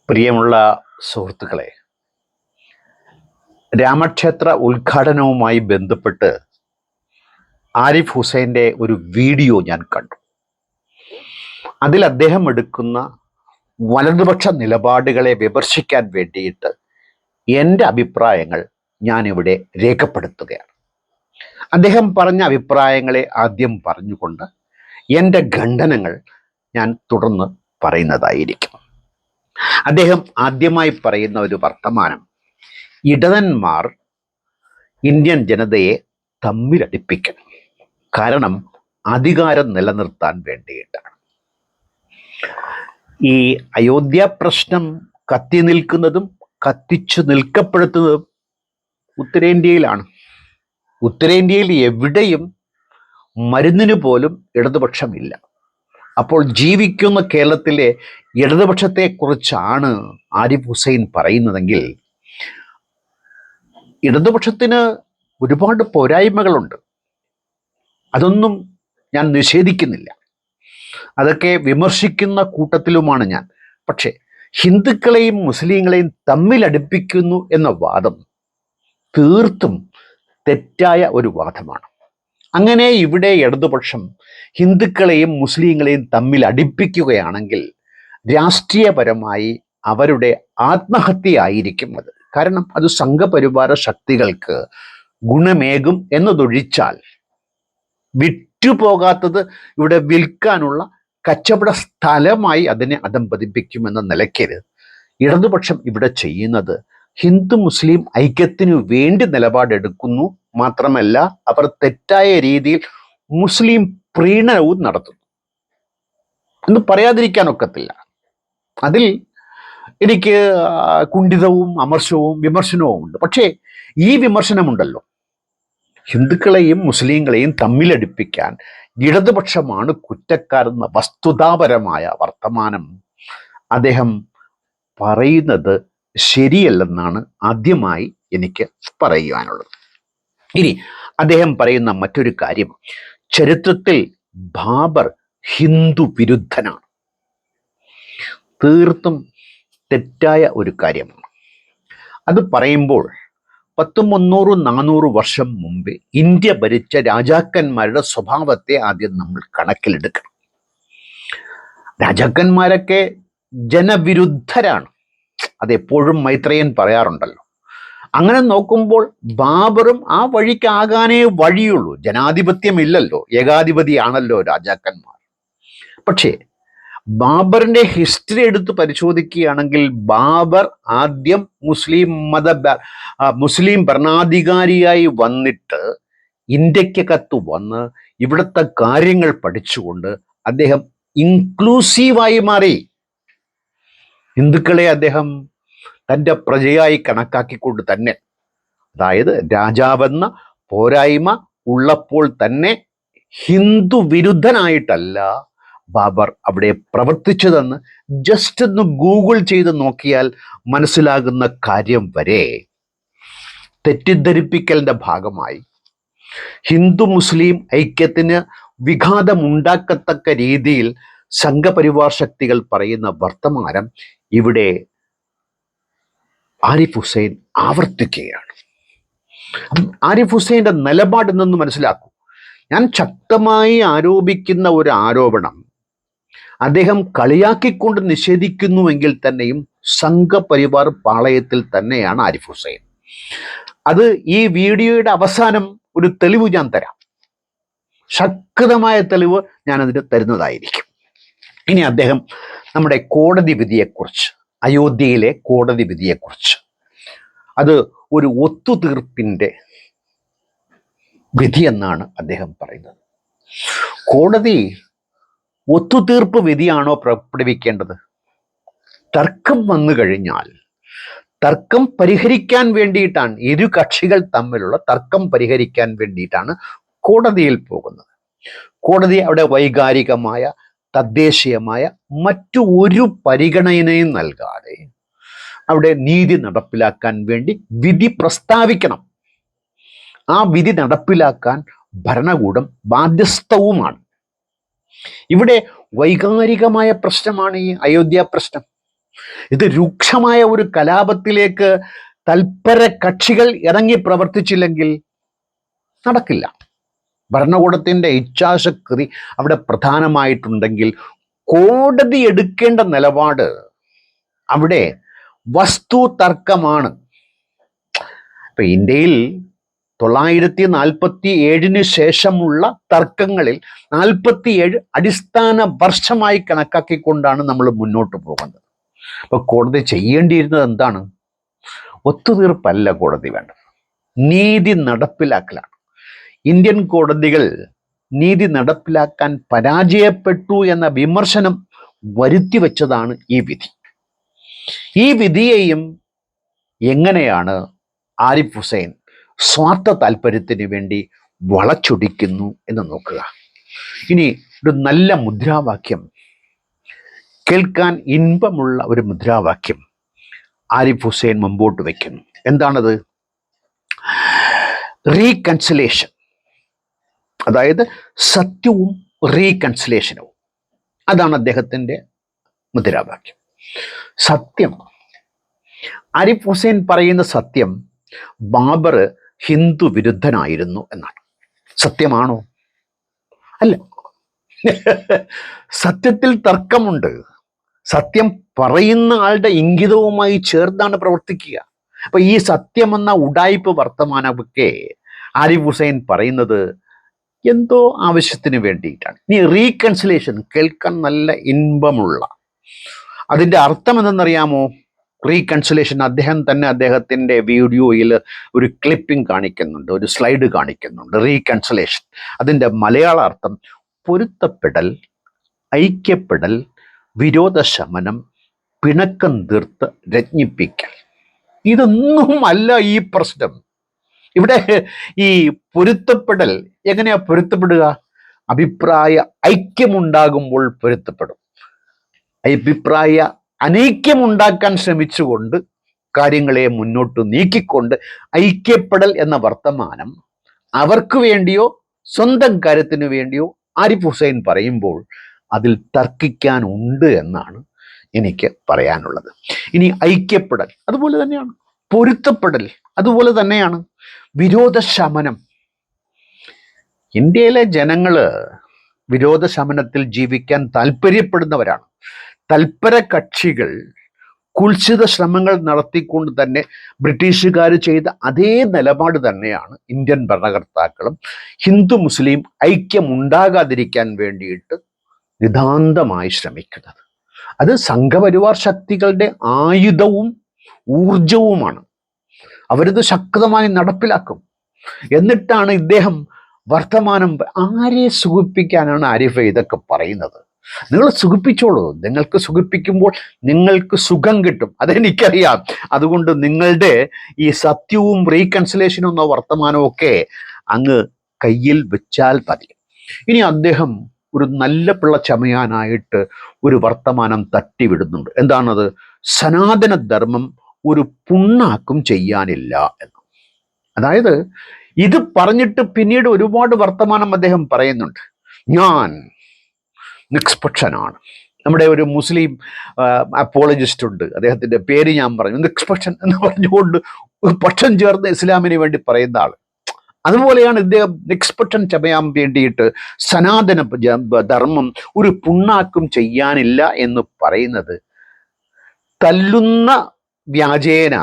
പ്രിയമുള്ള സുഹൃത്തുക്കളെ, രാമക്ഷേത്ര ഉദ്ഘാടനവുമായി ബന്ധപ്പെട്ട് ആരിഫ് ഹുസൈൻ്റെ ഒരു വീഡിയോ ഞാൻ കണ്ടു. അതിൽ അദ്ദേഹം എടുക്കുന്ന വലതുപക്ഷ നിലപാടുകളെ വിമർശിക്കാൻ വേണ്ടിയിട്ട് എൻ്റെ അഭിപ്രായങ്ങൾ ഞാനിവിടെ രേഖപ്പെടുത്തുകയാണ്. അദ്ദേഹം പറഞ്ഞ അഭിപ്രായങ്ങളെ ആദ്യം പറഞ്ഞുകൊണ്ട് എൻ്റെ ഖണ്ഡനങ്ങൾ ഞാൻ തുടർന്ന് പറയുന്നതായിരിക്കും. അദ്ദേഹം ആദ്യമായി പറയുന്ന ഒരു വർത്തമാനം, ഇടതന്മാർ ഇന്ത്യൻ ജനതയെ തമ്മിലടിപ്പിക്കണം, കാരണം അധികാരം നിലനിർത്താൻ വേണ്ടിയിട്ടാണ്. ഈ അയോധ്യ പ്രശ്നം കത്തി നിൽക്കുന്നതും കത്തിച്ചു നിൽക്കപ്പെടുത്തുന്നതും ഉത്തരേന്ത്യയിലാണ്. ഉത്തരേന്ത്യയിൽ എവിടെയും മരുന്നിന് പോലും ഇടതുപക്ഷമില്ല. അപ്പോൾ ജീവിക്കുന്ന കേരളത്തിലെ ഇടതുപക്ഷത്തെക്കുറിച്ചാണ് ആരിഫ് ഹുസൈൻ പറയുന്നതെങ്കിൽ, ഇടതുപക്ഷത്തിന് ഒരുപാട് പോരായ്മകളുണ്ട്. അതൊന്നും ഞാൻ നിഷേധിക്കുന്നില്ല, അതൊക്കെ വിമർശിക്കുന്ന കൂട്ടത്തിലുമാണ് ഞാൻ. പക്ഷേ ഹിന്ദുക്കളെയും മുസ്ലിങ്ങളെയും തമ്മിലടുപ്പിക്കുന്നു എന്ന വാദം തീർത്തും തെറ്റായ ഒരു വാദമാണ്. അങ്ങനെ ഇവിടെ ഇടതുപക്ഷം ഹിന്ദുക്കളെയും മുസ്ലിങ്ങളെയും തമ്മിൽ അടുപ്പിക്കുകയാണെങ്കിൽ രാഷ്ട്രീയപരമായി അവരുടെ ആത്മഹത്യയായിരിക്കും അത്. കാരണം അത് സംഘപരിവാര ശക്തികൾക്ക് ഗുണമേകും എന്നതൊഴിച്ചാൽ വിറ്റുപോകാത്തത് ഇവിടെ വിൽക്കാനുള്ള കച്ചവട സ്ഥലമായി അതിനെ അധംപതിപ്പിക്കുമെന്ന നിലയ്ക്ക് ഇടതുപക്ഷം ഇവിടെ ചെയ്യുന്നത് ഹിന്ദു മുസ്ലിം ഐക്യത്തിനു വേണ്ടി നിലപാടെടുക്കുന്നു. മാത്രമല്ല, അവർ തെറ്റായ രീതിയിൽ മുസ്ലിം പ്രീണനവും നടത്തുന്നു എന്ന് പറയാതിരിക്കാനൊക്കത്തില്ല. അതിൽ എനിക്ക് കുണ്ഠിതവും അമർഷവും വിമർശനവും ഉണ്ട്. പക്ഷേ ഈ വിമർശനമുണ്ടല്ലോ, ഹിന്ദുക്കളെയും മുസ്ലിങ്ങളെയും തമ്മിലടിപ്പിക്കാൻ ഇടതുപക്ഷമാണ് കുറ്റക്കാരെന്ന വസ്തുതാപരമായ വർത്തമാനം അദ്ദേഹം പറയുന്നത് ശരിയല്ലെന്നാണ് ആദ്യമായി എനിക്ക് പറയുവാനുള്ളത്. ഇനി അദ്ദേഹം പറയുന്ന മറ്റൊരു കാര്യം, ചരിത്രത്തിൽ ബാബർ ഹിന്ദു വിരുദ്ധനാണ്. തീർത്തും തെറ്റായ ഒരു കാര്യമാണ്. അത് പറയുമ്പോൾ 300-400 വർഷം മുമ്പ് ഇന്ത്യ ഭരിച്ച രാജാക്കന്മാരുടെ സ്വഭാവത്തെ ആദ്യം നമ്മൾ കണക്കിലെടുക്കണം. രാജാക്കന്മാരൊക്കെ ജനവിരുദ്ധരാണ്. അതെപ്പോഴും മൈത്രേയൻ പറയാറുണ്ടല്ലോ. അങ്ങനെ നോക്കുമ്പോൾ ബാബറും ആ വഴിക്കാകാനേ വഴിയുള്ളൂ. ജനാധിപത്യമില്ലല്ലോ, ഏകാധിപതിയാണല്ലോ രാജാക്കന്മാർ. പക്ഷേ ബാബറിന്റെ ഹിസ്റ്ററി എടുത്ത് പരിശോധിക്കുകയാണെങ്കിൽ ബാബർ ആദ്യം മുസ്ലിം ഭരണാധികാരിയായി വന്നിട്ട് ഇന്ത്യക്കകത്ത് വന്ന് ഇവിടുത്തെ കാര്യങ്ങൾ പഠിച്ചുകൊണ്ട് അദ്ദേഹം ഇൻക്ലൂസീവായി മാറി. ഹിന്ദുക്കളെ അദ്ദേഹം തൻ്റെ പ്രജയായി കണക്കാക്കിക്കൊണ്ട് തന്നെ, അതായത് രാജാവെന്ന പോരായ്മ ഉള്ളപ്പോൾ തന്നെ ഹിന്ദു വിരുദ്ധനായിട്ടല്ല ബാബർ അവിടെ പ്രവർത്തിച്ചതെന്ന് ജസ്റ്റ് ഒന്ന് ഗൂഗിൾ ചെയ്ത് നോക്കിയാൽ മനസ്സിലാകുന്ന കാര്യം വരെ തെറ്റിദ്ധരിപ്പിക്കലിൻ്റെ ഭാഗമായി ഹിന്ദു മുസ്ലിം ഐക്യത്തിന് വിഘാതമുണ്ടാക്കത്തക്ക രീതിയിൽ സംഘപരിവാർ ശക്തികൾ പറയുന്ന വർത്തമാനം ഇവിടെ ആരിഫ് ഹുസൈൻ ആവർത്തിക്കുകയാണ്. ആരിഫ് ഹുസൈൻ്റെ നിലപാട് എന്നൊന്ന് മനസ്സിലാക്കൂ. ഞാൻ ശക്തമായി ആരോപിക്കുന്ന ഒരു ആരോപണം അദ്ദേഹം കളിയാക്കിക്കൊണ്ട് നിഷേധിക്കുന്നുവെങ്കിൽ തന്നെയും സംഘപരിവാർ പാളയത്തിൽ തന്നെയാണ് ആരിഫ് ഹുസൈൻ. അത് ഈ വീഡിയോയുടെ അവസാനം ഒരു തെളിവ് ഞാൻ തരാം. ശക്തമായ തെളിവ് ഞാനതിന് തരുന്നതായിരിക്കും. ഇനി അദ്ദേഹം നമ്മുടെ കോടതി വിധിയെക്കുറിച്ച്, അയോധ്യയിലെ കോടതി വിധിയെക്കുറിച്ച്, അത് ഒരു ഒത്തുതീർപ്പിൻ്റെ വിധിയെന്നാണ് അദ്ദേഹം പറയുന്നത്. കോടതി ഒത്തുതീർപ്പ് വിധിയാണോ പുറപ്പെടുവിക്കേണ്ടത്? തർക്കം വന്നു കഴിഞ്ഞാൽ തർക്കം പരിഹരിക്കാൻ വേണ്ടിയിട്ടാണ്, ഇരു കക്ഷികൾ തമ്മിലുള്ള തർക്കം പരിഹരിക്കാൻ വേണ്ടിയിട്ടാണ് കോടതിയിൽ പോകുന്നത്. കോടതി അവിടെ വൈകാരികമായ തദ്ദേശീയമായ മറ്റു ഒരു പരിഗണനയും നൽകാതെ അവിടെ നീതി നടപ്പിലാക്കാൻ വേണ്ടി വിധി പ്രസ്താവിക്കണം. ആ വിധി നടപ്പിലാക്കാൻ ഭരണകൂടം ബാധ്യസ്ഥവുമാണ്. ഇവിടെ വൈകാരികമായ പ്രശ്നമാണ് ഈ അയോധ്യ പ്രശ്നം. ഇത് രൂക്ഷമായ ഒരു കലാപത്തിലേക്ക് തൽപര കക്ഷികൾ ഇറങ്ങി പ്രവർത്തിച്ചില്ലെങ്കിൽ നടക്കില്ല. ഭരണകൂടത്തിൻ്റെ ഇച്ഛാശക്തി അവിടെ പ്രധാനമായിട്ടുണ്ടെങ്കിൽ കോടതി എടുക്കേണ്ട നിലപാട് അവിടെ വസ്തു തർക്കമാണ്. ഇപ്പൊ ഇന്ത്യയിൽ 947 ശേഷമുള്ള തർക്കങ്ങളിൽ 47 അടിസ്ഥാന വർഷമായി കണക്കാക്കിക്കൊണ്ടാണ് നമ്മൾ മുന്നോട്ട് പോകുന്നത്. അപ്പൊ കോടതി ചെയ്യേണ്ടിയിരുന്നത് എന്താണ്? ഒത്തുതീർപ്പല്ല കോടതി വേണ്ടത്, നീതി നടപ്പിലാക്കലാണ്. ഇന്ത്യൻ കോടതികൾ നീതി നടപ്പിലാക്കാൻ പരാജയപ്പെട്ടു എന്ന വിമർശനം വരുത്തിവെച്ചതാണ് ഈ വിധി. ഈ വിധിയെയും എങ്ങനെയാണ് ആരിഫ് ഹുസൈൻ സ്വാർത്ഥ താല്പര്യത്തിന് വേണ്ടി വളച്ചൊടിക്കുന്നു എന്ന് നോക്കുക. ഇനി ഒരു നല്ല മുദ്രാവാക്യം, കേൾക്കാൻ ഇൻപമുള്ള ഒരു മുദ്രാവാക്യം ആരിഫ് ഹുസൈൻ മുമ്പോട്ട് വയ്ക്കുന്നു. എന്താണത്? റീകൺസിലേഷൻ, അതായത് സത്യവും റീകൺസിലേഷനും. അതാണ് അദ്ദേഹത്തിൻ്റെ മുദ്രാവാക്യം. സത്യം, ആരിഫ് ഹുസൈൻ പറയുന്ന സത്യം ബാബർ ഹിന്ദു വിരുദ്ധനായിരുന്നു എന്നാണ്. സത്യമാണോ? അല്ല. സത്യത്തിൽ തർക്കമുണ്ട്. സത്യം പറയുന്ന ആളുടെ ഇംഗിതവുമായി ചേർന്നാണ് പ്രവർത്തിക്കുക. അപ്പൊ ഈ സത്യമെന്ന ഉഡായിപ്പ് വർത്തമാനമൊക്കെ ആരിഫ് ഹുസൈൻ പറയുന്നത് എന്തോ ആവശ്യത്തിന് വേണ്ടിയിട്ടാണ്. ഇനി റീകൺസിലേഷൻ, കേൾക്കാൻ നല്ല ഇൻപമുള്ള, അതിൻ്റെ അർത്ഥം എന്തെന്നറിയാമോ? റീകൺസിലേഷൻ അദ്ദേഹം തന്നെ അദ്ദേഹത്തിൻ്റെ വീഡിയോയിൽ ഒരു ക്ലിപ്പിംഗ് കാണിക്കുന്നുണ്ട്, ഒരു സ്ലൈഡ് കാണിക്കുന്നുണ്ട്. റീകൺസിലേഷൻ അതിൻ്റെ മലയാള അർത്ഥം പൊരുത്തപ്പെടൽ, ഐക്യപ്പെടൽ, വിരോധശമനം, പിണക്കം തീർത്ത് രജ്ഞിപ്പിക്കൽ. ഇതൊന്നും അല്ല ഈ പ്രശ്നം. ഇവിടെ ഈ പൊരുത്തപ്പെടൽ എങ്ങനെയാ പൊരുത്തപ്പെടുക? അഭിപ്രായ ഐക്യമുണ്ടാകുമ്പോൾ പൊരുത്തപ്പെടും. അഭിപ്രായ അനൈക്യമുണ്ടാക്കാൻ ശ്രമിച്ചുകൊണ്ട് കാര്യങ്ങളെ മുന്നോട്ട് നീക്കിക്കൊണ്ട് ഐക്യപ്പെടൽ എന്ന വർത്തമാനം അവർക്ക് വേണ്ടിയോ സ്വന്തം കാര്യത്തിന് വേണ്ടിയോ ആരിഫ് ഹുസൈൻ പറയുമ്പോൾ അതിൽ തർക്കിക്കാനുണ്ട് എന്നാണ് എനിക്ക് പറയാനുള്ളത്. ഇനി ഐക്യപ്പെടൽ അതുപോലെ തന്നെയാണ്, പൊരുത്തപ്പെടൽ അതുപോലെ തന്നെയാണ്, വിരോധശമനം. ഇന്ത്യയിലെ ജനങ്ങള് വിരോധശമനത്തിൽ ജീവിക്കാൻ താല്പര്യപ്പെടുന്നവരാണ്. തൽപര കക്ഷികൾ കുൽസിത ശ്രമങ്ങൾ നടത്തിക്കൊണ്ട് തന്നെ ബ്രിട്ടീഷുകാർ ചെയ്ത അതേ നിലപാട് തന്നെയാണ് ഇന്ത്യൻ ഭരണകർത്താക്കളും ഹിന്ദു മുസ്ലിം ഐക്യമുണ്ടാകാതിരിക്കാൻ വേണ്ടിയിട്ട് നിതാന്തമായി ശ്രമിക്കുന്നത്. അത് സംഘപരിവാർ ശക്തികളുടെ ആയുധവും ഊർജവുമാണ്. അവരിത് ശക്തമായി നടപ്പിലാക്കും. എന്നിട്ടാണ് ഇദ്ദേഹം വർത്തമാനം, ആരെ സുഖിപ്പിക്കാനാണ് ആരിഫ് ഇതൊക്കെ പറയുന്നത്? നിങ്ങൾ സുഖിപ്പിച്ചോളൂ. നിങ്ങൾക്ക് സുഖിപ്പിക്കുമ്പോൾ നിങ്ങൾക്ക് സുഖം കിട്ടും, അതെനിക്കറിയാം. അതുകൊണ്ട് നിങ്ങളുടെ ഈ സത്യവും റീകൺസിലേഷനും എന്ന വർത്തമാനവും ഒക്കെ അങ്ങ് കയ്യിൽ വെച്ചാൽ മതി. ഇനി അദ്ദേഹം ഒരു നല്ല പിള്ള ചമയാനായിട്ട് ഒരു വർത്തമാനം തട്ടിവിടുന്നുണ്ട്. എന്താണത്? സനാതന ധർമ്മം ഒരു പുണ്ണാക്കും ചെയ്യാനില്ല എന്ന്. അതായത് ഇത് പറഞ്ഞിട്ട് പിന്നീട് ഒരുപാട് വർത്തമാനം അദ്ദേഹം പറയുന്നുണ്ട്. ഞാൻ നിഷ്പക്ഷനാണ്. നമ്മുടെ ഒരു മുസ്ലിം അപ്പോളജിസ്റ്റ് ഉണ്ട്, അദ്ദേഹത്തിൻ്റെ പേര് ഞാൻ പറഞ്ഞു, നിഷ്പക്ഷൻ എന്ന് പറഞ്ഞുകൊണ്ട് പക്ഷം ചേർന്ന് ഇസ്ലാമിന് വേണ്ടി പറയുന്ന ആൾ. അതുപോലെയാണ് ഇദ്ദേഹം നിഷ്പക്ഷൻ ചമയാൻ വേണ്ടിയിട്ട് സനാതന ധർമ്മം ഒരു പുണ്ണാക്കും ചെയ്യാനില്ല എന്ന് പറയുന്നത്. തല്ലുന്ന വ്യാജേന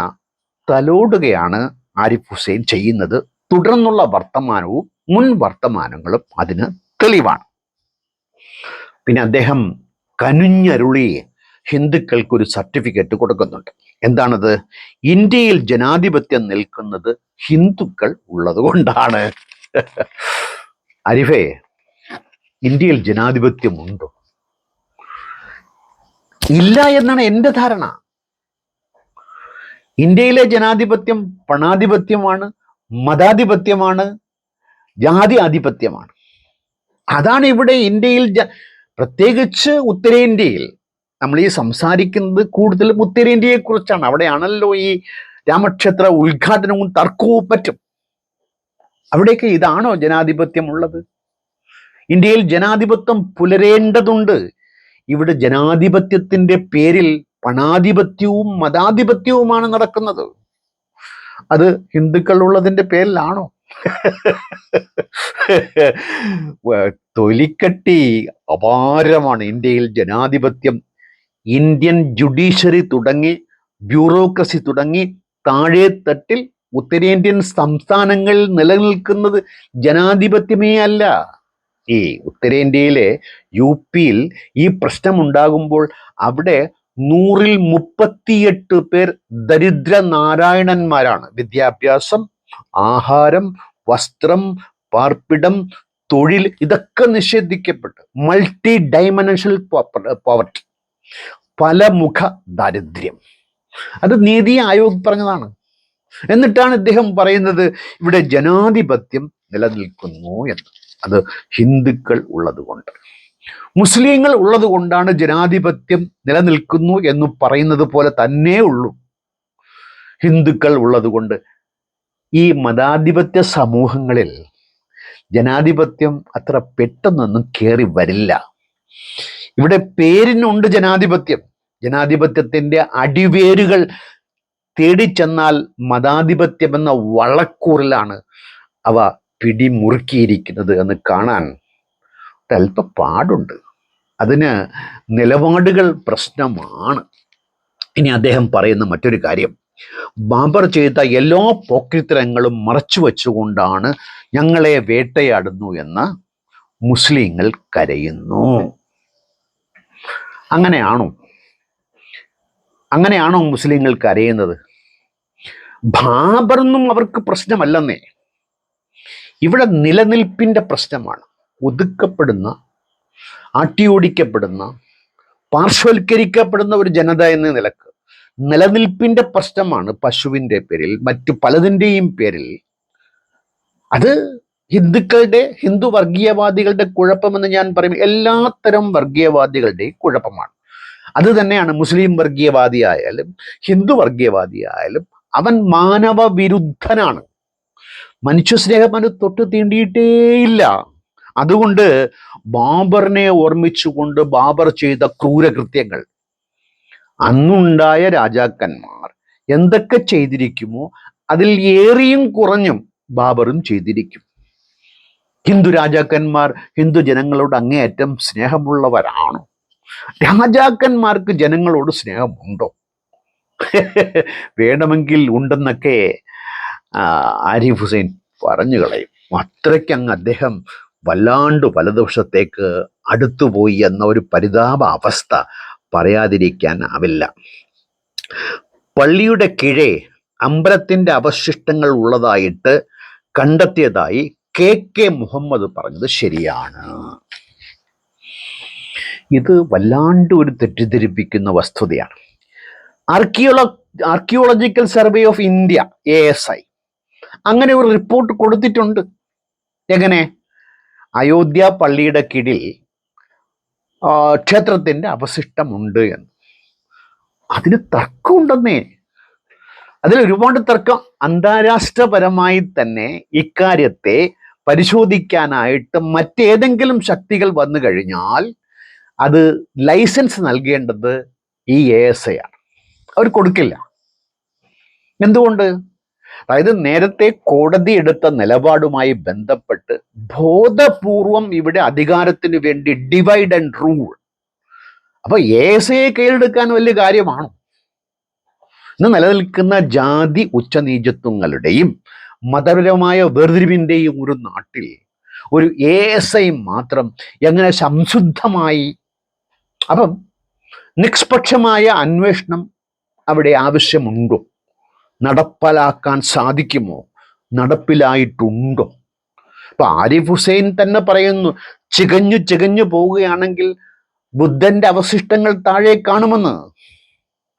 തലോടുകയാണ് ആരിഫ് ഹുസൈൻ ചെയ്യുന്നത്. തുടർന്നുള്ള വർത്തമാനവും മുൻ വർത്തമാനങ്ങളും അതിന് തെളിവാണ്. പിന്നെ അദ്ദേഹം കനുഞ്ഞരുളി ഹിന്ദുക്കൾക്കൊരു സർട്ടിഫിക്കറ്റ് കൊടുക്കുന്നുണ്ട്. എന്താണത്? ഇന്ത്യയിൽ ജനാധിപത്യം നിൽക്കുന്നത് ഹിന്ദുക്കൾ ഉള്ളത് കൊണ്ടാണ്. ആരിഫേ, ഇന്ത്യയിൽ ജനാധിപത്യമുണ്ടോ? ഇല്ല എന്നാണ് എൻ്റെ ധാരണ. ഇന്ത്യയിലെ ജനാധിപത്യം പണാധിപത്യമാണ്, മതാധിപത്യമാണ്, ജാതി ആധിപത്യമാണ്. അതാണ് ഇവിടെ ഇന്ത്യയിൽ, പ്രത്യേകിച്ച് ഉത്തരേന്ത്യയിൽ. നമ്മൾ ഈ സംസാരിക്കുന്നത് കൂടുതലും ഉത്തരേന്ത്യയെ കുറിച്ചാണ്. അവിടെയാണല്ലോ ഈ രാമക്ഷേത്ര ഉദ്ഘാടനവും തർക്കവും പറ്റും. അവിടെയൊക്കെ ഇതാണോ ജനാധിപത്യം ഉള്ളത്? ഇന്ത്യയിൽ ജനാധിപത്യം പുലരേണ്ടതുണ്ട്. ഇവിടെ ജനാധിപത്യത്തിൻ്റെ പേരിൽ പണാധിപത്യവും മതാധിപത്യവുമാണ് നടക്കുന്നത്. അത് ഹിന്ദുക്കൾ ഉള്ളതിൻ്റെ പേരിലാണോ? തൊലിക്കട്ടി അപാരമാണ് ഇന്ത്യയിൽ ജനാധിപത്യം. ഇന്ത്യൻ ജുഡീഷ്യറി തുടങ്ങി ബ്യൂറോക്രസി തുടങ്ങി താഴെത്തട്ടിൽ ഉത്തരേന്ത്യൻ സംസ്ഥാനങ്ങളിൽ നിലനിൽക്കുന്നത് ജനാധിപത്യമേ അല്ല. ഈ ഉത്തരേന്ത്യയിലെ യു.പിയിൽ ഈ പ്രശ്നമുണ്ടാകുമ്പോൾ അവിടെ 100-ൽ 38 പേർ ദരിദ്ര നാരായണന്മാരാണ്. വിദ്യാഭ്യാസം, ആഹാരം, വസ്ത്രം, പാർപ്പിടം, തൊഴിൽ ഇതൊക്കെ നിഷേധിക്കപ്പെട്ട് മൾട്ടി ഡൈമെൻഷണൽ പോവർട്ടി, പലമുഖ ദാരിദ്ര്യം. അത് നീതി ആയോഗ് പറഞ്ഞതാണ്. എന്നിട്ടാണ് ഇദ്ദേഹം പറയുന്നത് ഇവിടെ ജനാധിപത്യം നിലനിൽക്കുന്നു എന്ന്. അത് ഹിന്ദുക്കൾ ഉള്ളതുകൊണ്ട്, മുസ്ലിങ്ങൾ ഉള്ളത് കൊണ്ടാണ് ജനാധിപത്യം നിലനിൽക്കുന്നു എന്ന് പറയുന്നത് പോലെ തന്നെ ഉള്ളൂ. ഹിന്ദുക്കൾ ഉള്ളതുകൊണ്ട് ഈ മതാധിപത്യ സമൂഹങ്ങളിൽ ജനാധിപത്യം അത്ര പെട്ടെന്നൊന്നും കയറി വരില്ല. ഇവിടെ പേരിനുണ്ട് ജനാധിപത്യം. ജനാധിപത്യത്തിൻ്റെ അടിവേരുകൾ തേടിച്ചെന്നാൽ മതാധിപത്യം എന്ന വള്ളക്കൂറിലാണ് അവ പിടിമുറുക്കിയിരിക്കുന്നത് എന്ന് കാണാൻ ഒരല്പ പാടുണ്ട്. അതിന് നിലപാടുകൾ പ്രശ്നമാണ്. ഇനി അദ്ദേഹം പറയുന്ന മറ്റൊരു കാര്യം, ബാബർ ചെയ്ത എല്ലാ പോക്രിത്തരങ്ങളും മറച്ചു വച്ചുകൊണ്ടാണ് ഞങ്ങളെ വേട്ടയാടുന്നു എന്ന് മുസ്ലിങ്ങൾ കരയുന്നു. അങ്ങനെയാണോ മുസ്ലിങ്ങൾ കരയുന്നത്? ബാബറൊന്നും അവർക്ക് പ്രശ്നമല്ലെന്നേ. ഇവിടെ നിലനിൽപ്പിൻ്റെ പ്രശ്നമാണ്. ഒതുക്കപ്പെടുന്ന, ആട്ടിയോടിക്കപ്പെടുന്ന, പാർശ്വവൽക്കരിക്കപ്പെടുന്ന ഒരു ജനത എന്ന നിലക്ക് നിലനിൽപ്പിൻ്റെ പ്രശ്നമാണ്. പശുവിൻ്റെ പേരിൽ, മറ്റു പലതിൻ്റെയും പേരിൽ. അത് ഹിന്ദു വർഗീയവാദികളുടെ കുഴപ്പമെന്ന് ഞാൻ പറയും. എല്ലാത്തരം വർഗീയവാദികളുടെയും കുഴപ്പമാണ്. അത് തന്നെയാണ് മുസ്ലിം വർഗീയവാദിയായാലും ഹിന്ദു വർഗീയവാദിയായാലും അവൻ മാനവ വിരുദ്ധനാണ്. മനുഷ്യസ്നേഹം അവന് തൊട്ട് തീണ്ടിയിട്ടേയില്ല. അതുകൊണ്ട് ബാബറിനെ ഓർമ്മിച്ചുകൊണ്ട് ബാബർ ചെയ്ത ക്രൂരകൃത്യങ്ങൾ, അന്നുണ്ടായ രാജാക്കന്മാർ എന്തൊക്കെ ചെയ്തിരിക്കുമോ അതിൽ ഏറിയും കുറഞ്ഞും ബാബറും ചെയ്തിരിക്കും. ഹിന്ദു രാജാക്കന്മാർ ഹിന്ദു ജനങ്ങളോട് അങ്ങേയറ്റം സ്നേഹമുള്ളവരാണോ? രാജാക്കന്മാർക്ക് ജനങ്ങളോട് സ്നേഹമുണ്ടോ? വേണമെങ്കിൽ ഉണ്ടെന്നൊക്കെ ആരിഫ് ഹുസൈൻ പറഞ്ഞു കളയും. അത്രയ്ക്കങ്ങ് അദ്ദേഹം വല്ലാണ്ട് വലതുവശത്തേക്ക് അടുത്തുപോയി എന്ന ഒരു പരിതാപ അവസ്ഥ പറയാതിരിക്കാനാവില്ല. പള്ളിയുടെ കീഴെ അമ്പലത്തിൻ്റെ അവശിഷ്ടങ്ങൾ ഉള്ളതായിട്ട് കണ്ടെത്തിയതായി കെ മുഹമ്മദ് പറഞ്ഞത് ശരിയാണ്. ഇത് വല്ലാണ്ട് ഒരു തെറ്റിദ്ധരിപ്പിക്കുന്ന വസ്തുതയാണ്. Archaeological survey of India ASI അങ്ങനെ ഒരു റിപ്പോർട്ട് കൊടുത്തിട്ടുണ്ട്. എങ്ങനെ? അയോധ്യ പള്ളിയുടെ കീഴിൽ ക്ഷേത്രത്തിൻ്റെ അവശിഷ്ടമുണ്ട് എന്ന്. അതിന് തർക്കമുണ്ടെന്നേ. അതിൽ ഒരുപാട് തർക്കം. അന്താരാഷ്ട്രപരമായി തന്നെ ഇക്കാര്യത്തെ പരിശോധിക്കാനായിട്ട് മറ്റേതെങ്കിലും ശക്തികൾ വന്നു കഴിഞ്ഞാൽ അത് ലൈസൻസ് നൽകേണ്ടത് ഈ ASI ആണ്. അവർ കൊടുക്കില്ല. എന്തുകൊണ്ട്? അതായത് നേരത്തെ കോടതി എടുത്ത നിലപാടുമായി ബന്ധപ്പെട്ട് ബോധപൂർവം ഇവിടെ അധികാരത്തിന് വേണ്ടി ഡിവൈഡ് ആൻഡ് റൂൾ. അപ്പൊ ASIയെ കീഴടക്കാൻ വലിയ കാര്യമാണോ? ഇന്ന് നിലനിൽക്കുന്ന ജാതി ഉച്ചനീചത്വങ്ങളുടെയും മതപരമായ വേർതിരിവിൻ്റെയും ഒരു നാട്ടിൽ ഒരു ASI മാത്രം എങ്ങനെ സംശുദ്ധമായി? അപ്പം നിഷ്പക്ഷമായ അന്വേഷണം അവിടെ ആവശ്യമുണ്ടോ? നടപ്പിലാക്കാൻ സാധിക്കുമോ? നടപ്പിലായിട്ടുണ്ടോ? ഇപ്പൊ ആരിഫ് ഹുസൈൻ തന്നെ പറയുന്നു, ചികഞ്ഞു പോവുകയാണെങ്കിൽ ബുദ്ധന്റെ അവശിഷ്ടങ്ങൾ താഴെ കാണുമെന്ന്.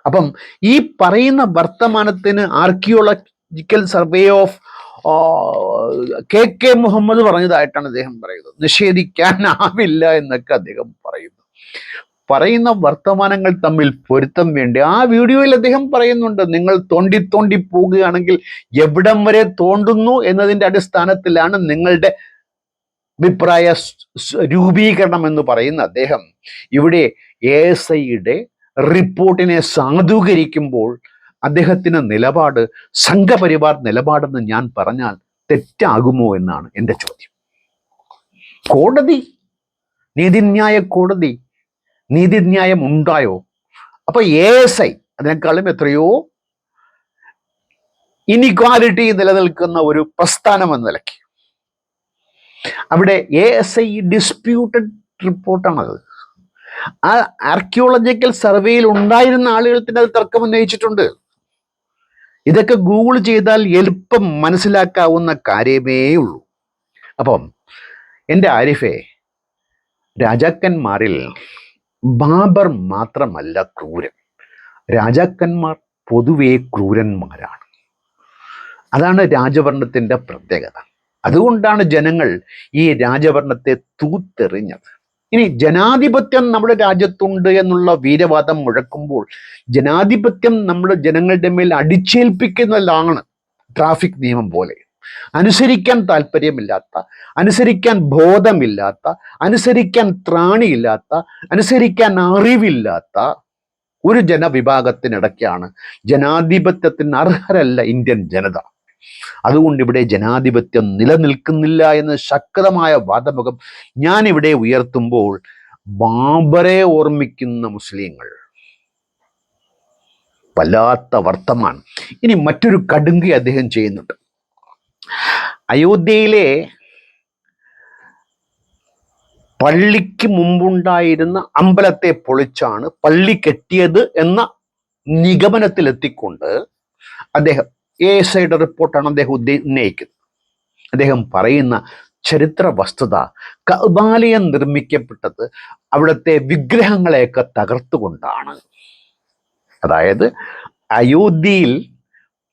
അപ്പം ഈ പറയുന്ന വർത്തമാനത്തിന് archaeological survey of K Muhammed പറഞ്ഞതായിട്ടാണ് അദ്ദേഹം പറയുന്നത്. നിഷേധിക്കാനാവില്ല എന്നൊക്കെ അദ്ദേഹം പറയുന്ന വർത്തമാനങ്ങൾ തമ്മിൽ പൊരുത്തം വേണ്ടി. ആ വീഡിയോയിൽ അദ്ദേഹം പറയുന്നുണ്ട്, നിങ്ങൾ തോണ്ടി പോവുകയാണെങ്കിൽ എവിടം വരെ തോണ്ടുന്നു എന്നതിൻ്റെ അടിസ്ഥാനത്തിലാണ് നിങ്ങളുടെ അഭിപ്രായ രൂപീകരണം എന്ന് പറയുന്ന അദ്ദേഹം ഇവിടെ ASIയുടെ റിപ്പോർട്ടിനെ സാധൂകരിക്കുമ്പോൾ അദ്ദേഹത്തിന് നിലപാട് സംഘപരിവാർ നിലപാടെന്ന് ഞാൻ പറഞ്ഞാൽ തെറ്റാകുമോ എന്നാണ് എൻ്റെ ചോദ്യം. കോടതി, നീതിന്യായ കോടതി, നീതിന്യായം ഉണ്ടായോ? അപ്പൊ ASI അതിനേക്കാളും എത്രയോ ഇനിക്വാലിറ്റി നിലനിൽക്കുന്ന ഒരു പ്രസ്ഥാനം എന്ന നിലയ്ക്ക് അവിടെ ASI ഡിസ്പ്യൂട്ടഡ് റിപ്പോർട്ടാണത്. ആ ആർക്കിയോളജിക്കൽ സർവേയിൽ ഉണ്ടായിരുന്ന ആളുകൾ തന്നെ അത് തർക്കം ഉന്നയിച്ചിട്ടുണ്ട്. ഇതൊക്കെ ഗൂഗിൾ ചെയ്താൽ എളുപ്പം മനസ്സിലാക്കാവുന്ന കാര്യമേ ഉള്ളൂ. അപ്പം എൻ്റെ ആരിഫെ, രാജാക്കന്മാരിൽ ബാബർ മാത്രമല്ല ക്രൂരൻ, രാജാക്കന്മാർ പൊതുവേ ക്രൂരന്മാരാണ്. അതാണ് രാജഭരണത്തിൻ്റെ പ്രത്യേകത. അതുകൊണ്ടാണ് ജനങ്ങൾ ഈ രാജഭരണത്തെ തൂത്തെറിഞ്ഞത്. ഇനി ജനാധിപത്യം നമ്മുടെ രാജ്യത്തുണ്ട് എന്നുള്ള വീരവാദം മുഴക്കുമ്പോൾ ജനാധിപത്യം നമ്മുടെ ജനങ്ങളുടെ മേൽ അടിച്ചേൽപ്പിക്കുന്നതാണ് ട്രാഫിക് നിയമം പോലെ. അനുസരിക്കാൻ താല്പര്യമില്ലാത്ത, അനുസരിക്കാൻ ബോധമില്ലാത്ത, അനുസരിക്കാൻ ത്രാണിയില്ലാത്ത, അനുസരിക്കാൻ അറിവില്ലാത്ത ഒരു ജനവിഭാഗത്തിനിടയ്ക്കാണ് ജനാധിപത്യത്തിന് അർഹരല്ല ഇന്ത്യൻ ജനത. അതുകൊണ്ട് ഇവിടെ ജനാധിപത്യം നിലനിൽക്കുന്നില്ല എന്ന് ശക്തമായ വാദമുഖം ഞാനിവിടെ ഉയർത്തുമ്പോൾ ബാബറെ ഓർമ്മിക്കുന്ന മുസ്ലിങ്ങൾ വല്ലാത്ത വർത്തമാനം. ഇനി മറ്റൊരു കടുങ്കി അദ്ദേഹം ചെയ്യുന്നുണ്ട്. അയോധ്യയിലെ പള്ളിക്ക് മുമ്പുണ്ടായിരുന്ന അമ്പലത്തെ പൊളിച്ചാണ് പള്ളി കെട്ടിയത് എന്ന നിഗമനത്തിലെത്തിക്കൊണ്ട് അദ്ദേഹം, ASIയുടെ റിപ്പോർട്ടാണ് അദ്ദേഹം ഉന്നയിക്കുന്നത്. അദ്ദേഹം പറയുന്ന ചരിത്ര വസ്തുത, കഅബാലയം നിർമ്മിക്കപ്പെട്ടത് അവിടുത്തെ വിഗ്രഹങ്ങളെയൊക്കെ തകർത്തുകൊണ്ടാണ്. അതായത് അയോധ്യയിൽ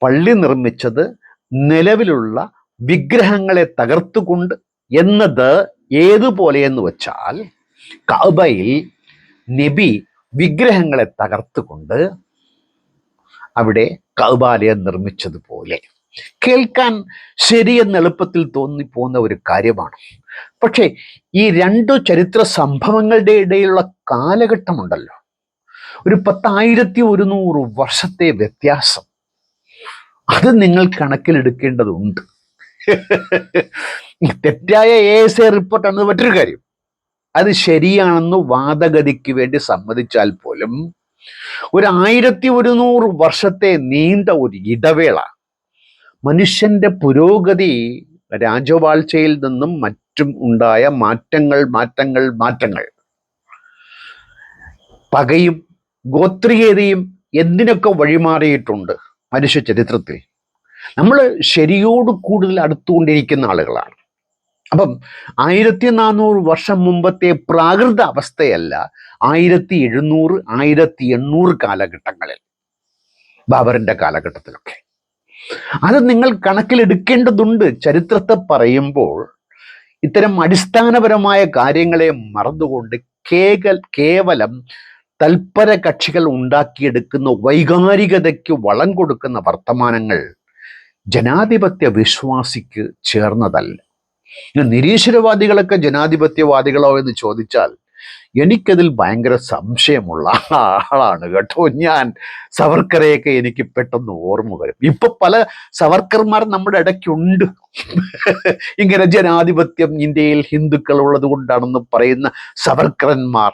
പള്ളി നിർമ്മിച്ചത് നിലവിലുള്ള വിഗ്രഹങ്ങളെ തകർത്തുകൊണ്ട് എന്നത് ഏതുപോലെയെന്ന് വെച്ചാൽ കഅബയിൽ നബി വിഗ്രഹങ്ങളെ തകർത്തുകൊണ്ട് അവിടെ കഅബാലയം നിർമ്മിച്ചതുപോലെ. കേൾക്കാൻ ശരിയെന്ന് എളുപ്പത്തിൽ തോന്നിപ്പോകുന്ന ഒരു കാര്യമാണ്. പക്ഷേ ഈ രണ്ടു ചരിത്ര സംഭവങ്ങളുടെ ഇടയിലുള്ള കാലഘട്ടമുണ്ടല്ലോ, ഒരു 10,100 വർഷത്തെ വ്യത്യാസം, അത് നിങ്ങൾ കണക്കിലെടുക്കേണ്ടതുണ്ട്. തെറ്റായ ASI റിപ്പോർട്ടാണ് മറ്റൊരു കാര്യം. അത് ശരിയാണെന്ന് വാദഗതിക്ക് വേണ്ടി സമ്മതിച്ചാൽ പോലും ഒരു 1100 വർഷത്തെ നീണ്ട ഒരു ഇടവേള മനുഷ്യന്റെ പുരോഗതി, രാജവാഴ്ചയിൽ നിന്നും മറ്റും ഉണ്ടായ മാറ്റങ്ങൾ, പകയും ഗോത്രീയതയും എന്തിനൊക്കെ വഴിമാറിയിട്ടുണ്ട് മനുഷ്യ ചരിത്രത്തിൽ. നമ്മൾ ശരിയോട് കൂടുതൽ അടുത്തുകൊണ്ടിരിക്കുന്ന ആളുകളാണ്. അപ്പം 1400 വർഷം മുമ്പത്തെ പ്രാകൃത അവസ്ഥയല്ല 1700, 1800 കാലഘട്ടങ്ങളിൽ, ബാബറിന്റെ കാലഘട്ടത്തിലൊക്കെ. അത് നിങ്ങൾ കണക്കിലെടുക്കേണ്ടതുണ്ട്. ചരിത്രത്തെ പറയുമ്പോൾ ഇത്തരം അടിസ്ഥാനപരമായ കാര്യങ്ങളെ മറന്നുകൊണ്ട് കേവലം തൽപര കക്ഷികൾ ഉണ്ടാക്കിയെടുക്കുന്ന വൈകാരികതയ്ക്ക് വളം കൊടുക്കുന്ന വർത്തമാനങ്ങൾ ജനാധിപത്യ വിശ്വാസിക്ക് ചേർന്നതല്ല. നിരീശ്വരവാദികളൊക്കെ ജനാധിപത്യവാദികളോ എന്ന് ചോദിച്ചാൽ എനിക്കതിൽ ഭയങ്കര സംശയമുള്ള ആളാണ് കേട്ടോ. ഞാൻ സവർക്കറെയൊക്കെ എനിക്ക് പെട്ടെന്ന് ഓർമ്മ വരും. ഇപ്പൊ പല സവർക്കർമാർ നമ്മുടെ ഇടയ്ക്കുണ്ട്. ഇങ്ങനെ ജനാധിപത്യം ഇന്ത്യയിൽ ഹിന്ദുക്കൾ ഉള്ളത് കൊണ്ടാണെന്ന് പറയുന്ന സവർക്കറന്മാർ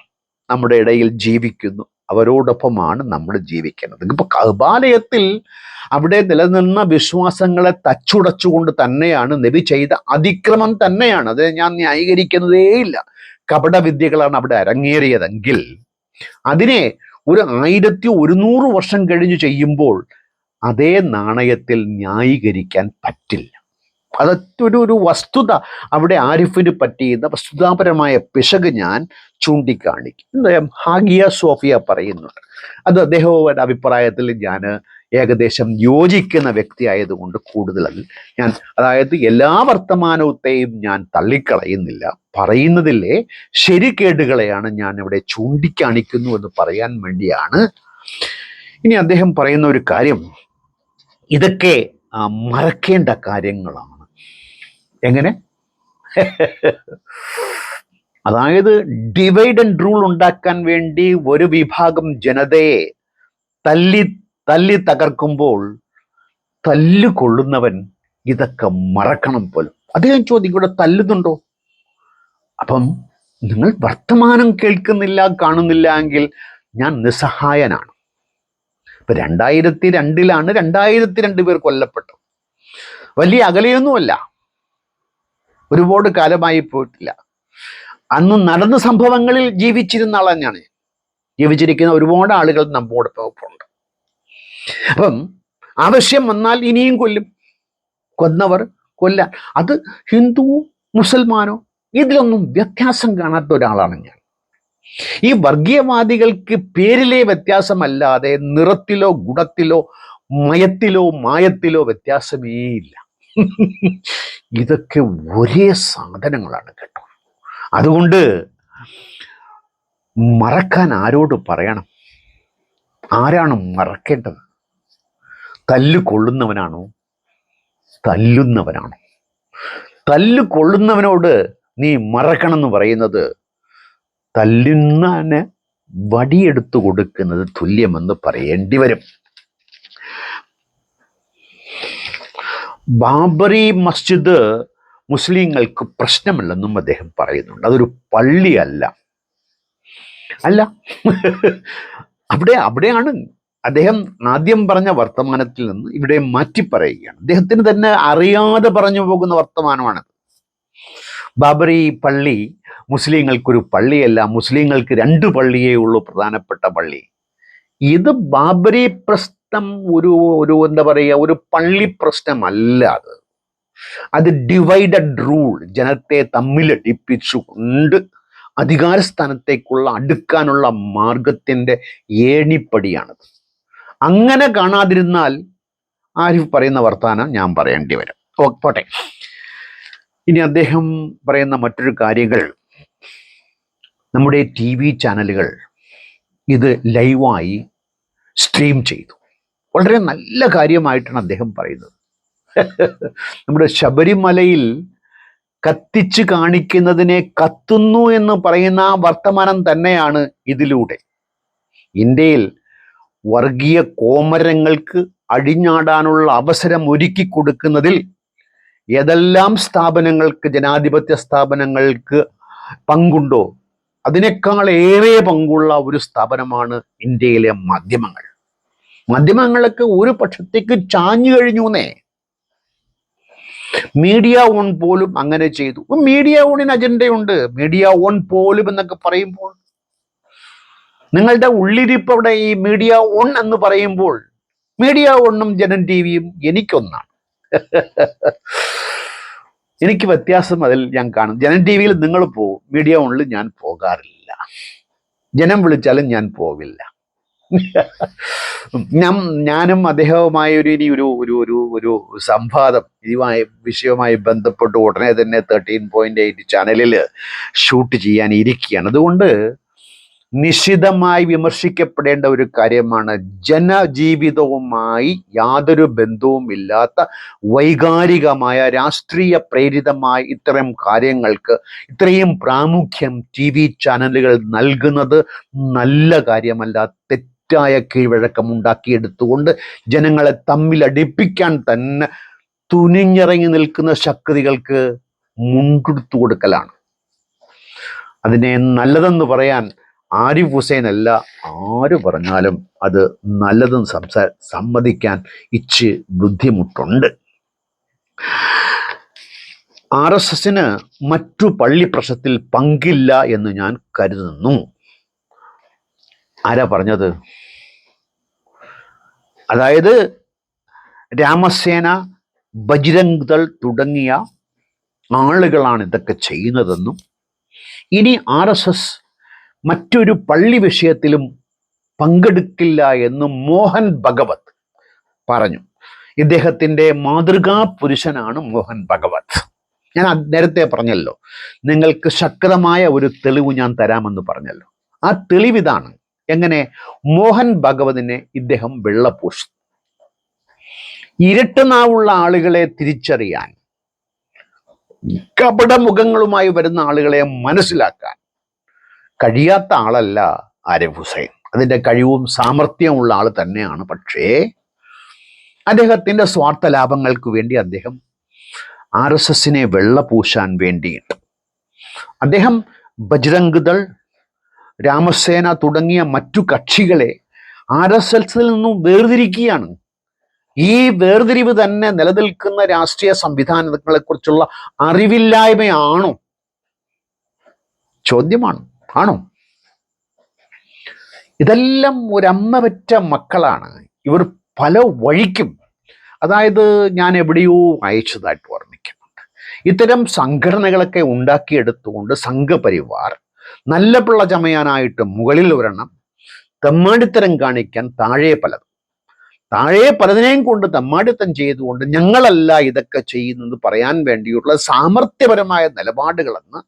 നമ്മുടെ ഇടയിൽ ജീവിക്കുന്നു. അവരോടൊപ്പമാണ് നമ്മൾ ജീവിക്കുന്നത്. ഇപ്പൊ കഅബാലയത്തിൽ അവിടെ നിലനിന്ന വിശ്വാസങ്ങളെ തച്ചുടച്ചുകൊണ്ട് തന്നെയാണ് നബി ചെയ്ത അതിക്രമം തന്നെയാണ്. അത് ഞാൻ ന്യായീകരിക്കുന്നതേയില്ല. കപടവിദ്യകളാണ് അവിടെ അരങ്ങേറിയതെങ്കിൽ അതിനെ ഒരു 1100 വർഷം കഴിഞ്ഞ് ചെയ്യുമ്പോൾ അതേ നാണയത്തിൽ ന്യായീകരിക്കാൻ പറ്റില്ല. അതൊരു വസ്തുത അവിടെ ആരിഫിന് പറ്റിയുന്ന വസ്തുതാപരമായ പിശക് ഞാൻ ചൂണ്ടിക്കാണിക്കും. ഹാഗിയ സോഫിയ പറയുന്നുണ്ട്. അത് അദ്ദേഹത്തിന്റെ അഭിപ്രായത്തിൽ ഞാൻ ഏകദേശം യോജിക്കുന്ന വ്യക്തി ആയതുകൊണ്ട് കൂടുതൽ ഞാൻ, അതായത് എല്ലാ വർത്തമാനത്തെയും ഞാൻ തള്ളിക്കളയുന്നില്ല, പറയുന്നതിലെ ശരികേടുകളെയാണ് ഞാൻ ഇവിടെ ചൂണ്ടിക്കാണിക്കുന്നു എന്ന് പറയാൻ വേണ്ടിയാണ്. ഇനി അദ്ദേഹം പറയുന്ന ഒരു കാര്യം, ഇതൊക്കെ മറക്കേണ്ട കാര്യങ്ങളാണ്. എങ്ങനെ? അതായത് ഡിവൈഡ് ആൻഡ് റൂൾ ഉണ്ടാക്കാൻ വേണ്ടി ഒരു വിഭാഗം ജനതയെ തല്ലി തല്ലി തകർക്കുമ്പോൾ തല്ലുകൊള്ളുന്നവൻ ഇതൊക്കെ മറക്കണം പോലും. അദ്ദേഹം ചോദിക്കും, ഇവിടെ തല്ലുന്നുണ്ടോ? അപ്പം നിങ്ങൾ വർത്തമാനം കേൾക്കുന്നില്ല, കാണുന്നില്ല എങ്കിൽ ഞാൻ നിസ്സഹായനാണ്. ഇപ്പൊ 2002 2002 പേർ കൊല്ലപ്പെട്ടു. വലിയ അകലെയൊന്നുമല്ല, ഒരുപാട് കാലമായി പോയിട്ടില്ല. അന്ന് നടന്ന സംഭവങ്ങളിൽ ജീവിച്ചിരുന്ന ആളാണ് ഞാൻ. ജീവിച്ചിരിക്കുന്ന ഒരുപാട് ആളുകൾ നമ്മോടൊപ്പം ഉണ്ട്. അപ്പം ആവശ്യം വന്നാൽ ഇനിയും കൊല്ലും. കൊന്നവർ കൊല്ലാൻ. അത് ഹിന്ദുവോ മുസൽമാനോ ഇതിലൊന്നും വ്യത്യാസം കാണാത്ത ഒരാളാണ് ഞാൻ. ഈ വർഗീയവാദികൾക്ക് പേരിലെ വ്യത്യാസമല്ലാതെ നിറത്തിലോ ഗുണത്തിലോ മയത്തിലോ മായത്തിലോ വ്യത്യാസമേ ഇല്ല. ഇതൊക്കെ ഒരേ സാധനങ്ങളാണ് കേട്ടോ. അതുകൊണ്ട് മറക്കാൻ ആരോട് പറയണം? ആരാണ് മറക്കേണ്ടത്? തല്ലുകൊള്ളുന്നവനാണോ തല്ലുന്നവനാണോ? തല്ലുകൊള്ളുന്നവനോട് നീ മറക്കണം എന്ന് പറയുന്നത് തല്ലുന്നവന് വടിയെടുത്തു കൊടുക്കുന്നത് തുല്യമെന്ന് പറയേണ്ടി വരും. ബാബറി മസ്ജിദ് മുസ്ലിങ്ങൾക്ക് പ്രശ്നമല്ലെന്നും അദ്ദേഹം പറയുന്നുണ്ട്. അതൊരു പള്ളിയല്ല. അല്ല, അവിടെയാണ് അദ്ദേഹം ആദ്യം പറഞ്ഞ വർത്തമാനത്തിൽ നിന്ന് ഇവിടെ മാറ്റി പറയുകയാണ്. അദ്ദേഹത്തിന് തന്നെ അറിയാതെ പറഞ്ഞു പോകുന്ന വർത്തമാനമാണത്. ബാബറി പള്ളി മുസ്ലിങ്ങൾക്കൊരു പള്ളിയല്ല, മുസ്ലിങ്ങൾക്ക് 2 പള്ളിയേ ഉള്ളൂ, പ്രധാനപ്പെട്ട പള്ളി. ഇത് ബാബരി പ്രശ്നം ഒരു എന്താ പറയുക, ഒരു പള്ളി പ്രശ്നമല്ല. അത് ഡിവൈഡഡ് റൂൾ, ജനത്തെ തമ്മിലടിപ്പിച്ചുകൊണ്ട് അധികാരസ്ഥാനത്തേക്കുള്ള അടുക്കാനുള്ള മാർഗത്തിന്റെ ഏണിപ്പടിയാണത്. അങ്ങനെ കാണാതിരുന്നാൽ ആരിഫ് പറയുന്ന വർത്താനം ഞാൻ പറയേണ്ടി വരും. പോട്ടെ. ഇനി അദ്ദേഹം പറയുന്ന മറ്റൊരു കാര്യങ്ങൾ, നമ്മുടെ TV ചാനലുകൾ ഇത് ലൈവായി സ്ട്രീം ചെയ്തു. വളരെ നല്ല കാര്യമായിട്ടാണ് അദ്ദേഹം പറയുന്നത്. നമ്മുടെ ശബരിമലയിൽ കത്തിച്ച് കാണിക്കുന്നതിനെ കത്തുന്നു എന്ന് പറയുന്ന ആ വർത്തമാനം തന്നെയാണ് ഇതിലൂടെ ഇന്ത്യയിൽ വർഗീയ കോമരങ്ങൾക്ക് അഴിഞ്ഞാടാനുള്ള അവസരം ഒരുക്കി കൊടുക്കുന്നതിൽ ഏതെല്ലാം സ്ഥാപനങ്ങൾക്ക്, ജനാധിപത്യ സ്ഥാപനങ്ങൾക്ക് പങ്കുണ്ടോ അതിനേക്കാൾ ഏറെ പങ്കുള്ള ഒരു സ്ഥാപനമാണ് ഇന്ത്യയിലെ മാധ്യമങ്ങൾ. മാധ്യമങ്ങളൊക്കെ ഒരു പക്ഷത്തേക്ക് ചാഞ്ഞു കഴിഞ്ഞുന്നേ. മീഡിയ ഓൺ പോലും അങ്ങനെ ചെയ്തു. മീഡിയ ഓണിന് അജണ്ടയുണ്ട്. മീഡിയ ഓൺ പോലും എന്നൊക്കെ പറയുമ്പോൾ നിങ്ങളുടെ ഉള്ളിരിപ്പ് അവിടെ ഈ മീഡിയ ഓൺ എന്ന് പറയുമ്പോൾ മീഡിയ ഓണും ജനം TVയും എനിക്കൊന്നാണ്. എനിക്ക് വ്യത്യാസം അതിൽ ഞാൻ കാണും. ജനം TVയിൽ നിങ്ങൾ പോകും, മീഡിയ ഓണിൽ ഞാൻ പോകാറില്ല. ജനം വിളിച്ചാലും ഞാൻ പോവില്ല. ഞാനും അദ്ദേഹവുമായി ഇനി ഒരു സംവാദം ഇതുമായി വിഷയവുമായി ബന്ധപ്പെട്ട് ഉടനെ തന്നെ 13.8 ചാനലിൽ ഷൂട്ട് ചെയ്യാൻ ഇരിക്കുകയാണ്. അതുകൊണ്ട് നിശിതമായി വിമർശിക്കപ്പെടേണ്ട ഒരു കാര്യമാണ് ജനജീവിതവുമായി യാതൊരു ബന്ധവുമില്ലാത്ത വൈകാരികമായ രാഷ്ട്രീയ പ്രേരിതമായ ഇത്തരം കാര്യങ്ങൾക്ക് ഇത്രയും പ്രാമുഖ്യം TV ചാനലുകൾ നൽകുന്നത് നല്ല കാര്യമല്ല. തെറ്റായ കീഴ്വഴക്കം ഉണ്ടാക്കിയെടുത്തുകൊണ്ട് ജനങ്ങളെ തമ്മിലടിപ്പിക്കാൻ തന്നെ തുനിഞ്ഞിറങ്ങി നിൽക്കുന്ന ശക്തികൾക്ക് മുണ്ടെടുത്തു കൊടുക്കലാണ്. അതിനെ നല്ലതെന്ന് പറയാൻ ആരിഫ് ഹുസൈൻ അല്ല, ആര് പറഞ്ഞാലും അത് നല്ലതെന്ന് സമ്മതിക്കാൻ ഇച്ച് ബുദ്ധിമുട്ടുണ്ട്. RSSന് മറ്റു പള്ളി പ്രശ്നത്തിൽ പങ്കില്ല എന്ന് ഞാൻ കരുതുന്നു. ആരാ പറഞ്ഞത്? അതായത് രാമസേന, ബജ്രംഗ് ദൾ തുടങ്ങിയ ആളുകളാണ് ഇതൊക്കെ ചെയ്യുന്നതെന്നും ഇനി RSS മറ്റൊരു പള്ളി വിഷയത്തിലും പങ്കെടുക്കില്ല എന്നും മോഹൻ ഭഗവത് പറഞ്ഞു. ഇദ്ദേഹത്തിൻ്റെ മാതൃകാ പുരുഷനാണ് മോഹൻ ഭഗവത്. ഞാൻ നേരത്തെ പറഞ്ഞല്ലോ, നിങ്ങൾക്ക് ശക്തമായ ഒരു തെളിവ് ഞാൻ തരാമെന്ന് പറഞ്ഞല്ലോ. ആ തെളിവിതാണ്. എങ്ങനെ? മോഹൻ ഭഗവതിനെ ഇദ്ദേഹം വെള്ളപൂശി. ഇരട്ടനാവുള്ള ആളുകളെ തിരിച്ചറിയാൻ കപടമുഖങ്ങളുമായി വരുന്ന ആളുകളെ മനസ്സിലാക്കാൻ കഴിയാത്ത ആളല്ല ആരിഫ് ഹുസൈൻ. അതിൻ്റെ കഴിവും സാമർഥ്യമുള്ള ആൾ തന്നെയാണ്. പക്ഷേ അദ്ദേഹത്തിൻ്റെ സ്വാർത്ഥ ലാഭങ്ങൾക്ക് വേണ്ടി അദ്ദേഹം RSSനെ വെള്ളപൂശാൻ വേണ്ടിയിട്ട് അദ്ദേഹം ബജ്രംഗ് ദൾ, രാമസേന തുടങ്ങിയ മറ്റു കക്ഷികളെ RSSൽ നിന്നും വേർതിരിക്കുകയാണ്. ഈ വേർതിരിവ് തന്നെ നിലനിൽക്കുന്ന രാഷ്ട്രീയ സംവിധാനങ്ങളെക്കുറിച്ചുള്ള അറിവില്ലായ്മയാണോ? ചോദ്യമാണ്. ആണോ? ഇതെല്ലാം ഒരമ്മ പെറ്റ മക്കളാണ്. ഇവർ പല വഴിക്കും, അതായത് ഞാൻ എവിടെയോ അയച്ചതായിട്ട് ഓർമ്മിക്കുന്നുണ്ട്, ഇത്തരം സംഘടനകളൊക്കെ ഉണ്ടാക്കിയെടുത്തുകൊണ്ട് സംഘപരിവാർ നല്ല പിള്ള ചമയാനായിട്ട് മുകളിൽ ഒരെണ്ണം, തെമ്മാടിത്തരം കാണിക്കാൻ താഴെ പലതിനെയും കൊണ്ട് തെമ്മാടിത്തം ചെയ്തുകൊണ്ട് ഞങ്ങളല്ല ഇതൊക്കെ ചെയ്യുന്നത് പറയാൻ വേണ്ടിയുള്ള സാമർത്ഥ്യപരമായ നിലപാടുകളെന്ന്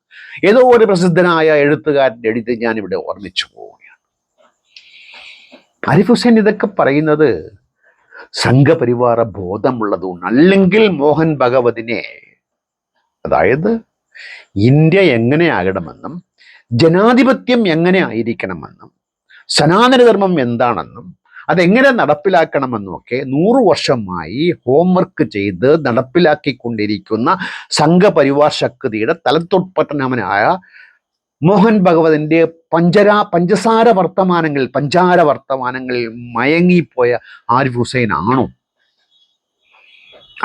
ഏതോ ഒരു പ്രസിദ്ധനായ എഴുത്തുകാരൻ്റെ എഴുതി ഞാനിവിടെ ഓർമ്മിച്ചു പോവുകയാണ്. ആരിഫ് ഹുസൈൻ ഇതൊക്കെ പറയുന്നത് സംഘപരിവാര ബോധമുള്ളതുകൊണ്ട്. അല്ലെങ്കിൽ മോഹൻ ഭഗവതിനെ, അതായത് ഇന്ത്യ എങ്ങനെയാകണമെന്നും ജനാധിപത്യം എങ്ങനെ ആയിരിക്കണമെന്നും സനാതനധർമ്മം എന്താണെന്നും അതെങ്ങനെ നടപ്പിലാക്കണമെന്നും ഒക്കെ 100 വർഷമായി ഹോംവർക്ക് ചെയ്ത് നടപ്പിലാക്കിക്കൊണ്ടിരിക്കുന്ന സംഘപരിവാർ ശക്തിയുടെ തലത്തൊട്ടപ്പനായ മോഹൻ ഭഗവതിൻ്റെ പഞ്ചസാര വർത്തമാനങ്ങളിൽ മയങ്ങിപ്പോയ ആരിഫ് ഹുസൈൻ ആണോ?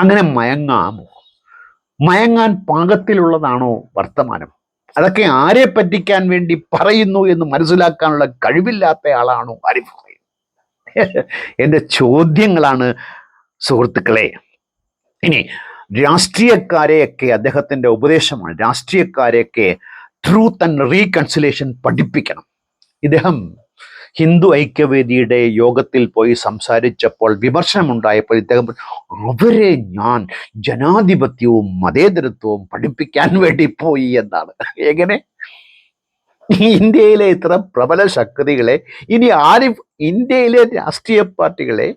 അങ്ങനെ മയങ്ങാമോ? മയങ്ങാൻ പാകത്തിലുള്ളതാണോ വർത്തമാനം? അതൊക്കെ ആരെ പറ്റിക്കാൻ വേണ്ടി പറയുന്നു എന്ന് മനസ്സിലാക്കാനുള്ള കഴിവില്ലാത്ത ആളാണോ ആരിഫ് ഹുസൈൻ? എൻ്റെ ചോദ്യങ്ങളാണ് സുഹൃത്തുക്കളെ. ഇനി രാഷ്ട്രീയക്കാരെയൊക്കെ, അദ്ദേഹത്തിൻ്റെ ഉപദേശമാണ്, രാഷ്ട്രീയക്കാരെയൊക്കെ ട്രൂത്ത് ആൻഡ് റീകൺസിലേഷൻ പഠിപ്പിക്കണം. ഇദ്ദേഹം ഹിന്ദു ഐക്യവേദിയുടെ യോഗത്തിൽ പോയി സംസാരിച്ചപ്പോൾ വിമർശനമുണ്ടായപ്പോൾ ഇദ്ദേഹം അവരെ ഞാൻ ജനാധിപത്യവും മതേതരത്വവും പഠിപ്പിക്കാൻ വേണ്ടി പോയി എന്നാണ്. എങ്ങനെ? ഇന്ത്യയിലെ ഇത്ര പ്രബല ശക്തികളെ ഇനി ഇന്ത്യയിലെ രാഷ്ട്രീയ പാർട്ടികളെ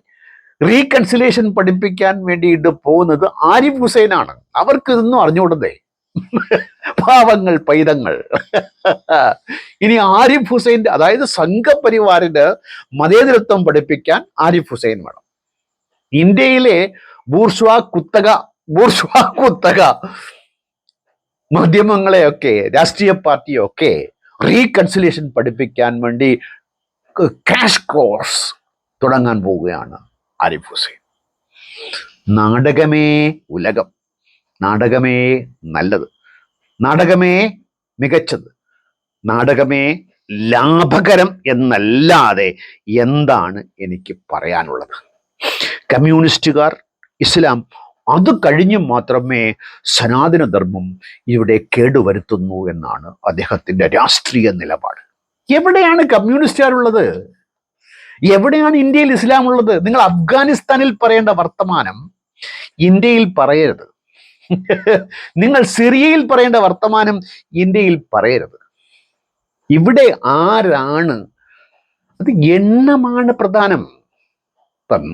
റീകൺസിലേഷൻ പഠിപ്പിക്കാൻ വേണ്ടിയിട്ട് പോകുന്നത് ആരിഫ് ഹുസൈനാണ്. അവർക്ക് ഇതൊന്നും അറിഞ്ഞുകൂടതേ, പാവങ്ങൾ, പൈതങ്ങൾ. ഇനി ആരിഫ് ഹുസൈൻ്റെ, അതായത് സംഘപരിവാറിന് മതേതരത്വം പഠിപ്പിക്കാൻ ആരിഫ് ഹുസൈൻ വേണം. ഇന്ത്യയിലെ ബൂർഷ്വാ കുത്തക മാധ്യമങ്ങളെയൊക്കെ, രാഷ്ട്രീയ പാർട്ടിയൊക്കെ റീകൺസിലേഷൻ പഠിപ്പിക്കാൻ വേണ്ടി ക്രാഷ് കോഴ്സ് തുടങ്ങാൻ പോവുകയാണ് ആരിഫ് ഹുസൈൻ. നാടകമേ ഉലകം, നാടകമേ നല്ലത്, നാടകമേ മികച്ചത്, നാടകമേ ലാഭകരം എന്നല്ലാതെ എന്താണ് എനിക്ക് പറയാനുള്ളത്? കമ്മ്യൂണിസ്റ്റുകാർ, ഇസ്ലാം, അത് കഴിഞ്ഞ് മാത്രമേ സനാതനധർമ്മം ഇവിടെ കേടുവരുത്തുന്നു എന്നാണ് അദ്ദേഹത്തിൻ്റെ രാഷ്ട്രീയ നിലപാട്. എവിടെയാണ് കമ്മ്യൂണിസ്റ്റുകാരുള്ളത്? എവിടെയാണ് ഇന്ത്യയിൽ ഇസ്ലാം ഉള്ളത്? നിങ്ങൾ അഫ്ഗാനിസ്ഥാനിൽ പറയേണ്ട വർത്തമാനം ഇന്ത്യയിൽ പറയരുത്. നിങ്ങൾ സിറിയയിൽ പറയേണ്ട വർത്തമാനം ഇന്ത്യയിൽ പറയരുത്. ഇവിടെ ആരാണ്? അത് എണ്ണമാണ് പ്രധാനം. ഇപ്പം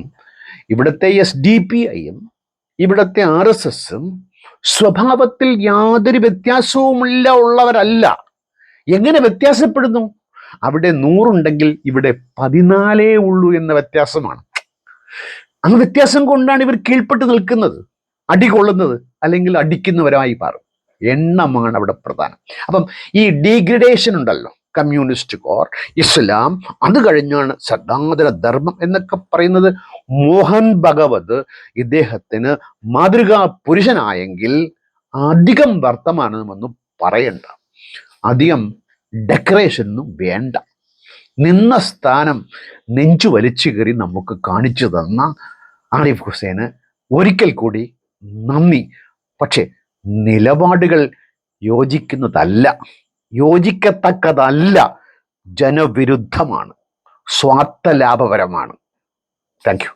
ഇവിടുത്തെ SDPIയും ഇവിടുത്തെ RSSും സ്വഭാവത്തിൽ യാതൊരു വ്യത്യാസവുമില്ല ഉള്ളവരല്ല. എങ്ങനെ വ്യത്യാസപ്പെടുന്നു? അവിടെ 100 ഉണ്ടെങ്കിൽ ഇവിടെ 14 ഉള്ളൂ എന്ന വ്യത്യാസമാണ്. ആ വ്യത്യാസം കൊണ്ടാണ് ഇവർ കീഴ്പ്പെട്ട് നിൽക്കുന്നത്, അടികൊള്ളുന്നത്, അല്ലെങ്കിൽ അടിക്കുന്നവരായി മാറും. എണ്ണമാണ് അവിടെ പ്രധാനം. അപ്പം ഈ ഡീഗ്രഡേഷൻ ഉണ്ടല്ലോ, കമ്മ്യൂണിസ്റ്റ് കോർ, ഇസ്ലാം, അത് കഴിഞ്ഞാണ് സനാതന ധർമ്മം എന്നൊക്കെ പറയുന്നത്. മോഹൻ ഭഗവത് ഇദ്ദേഹത്തിന് മാതൃകാ പുരുഷനായെങ്കിൽ അധികം വർത്തമാനമൊന്നും പറയണ്ട, അധികം ഡെക്കറേഷനൊന്നും വേണ്ട. നിന്ന സ്ഥാനം നെഞ്ചു വലിച്ചു കയറി നമുക്ക് കാണിച്ചു തന്ന ആരിഫ് ഹുസൈന് ഒരിക്കൽ കൂടി നന്ദി. പക്ഷെ നിലപാടുകൾ യോജിക്കത്തക്കതല്ല, ജനവിരുദ്ധമാണ്, സ്വാർത്ഥ ലാഭപരമാണ്. Thank you.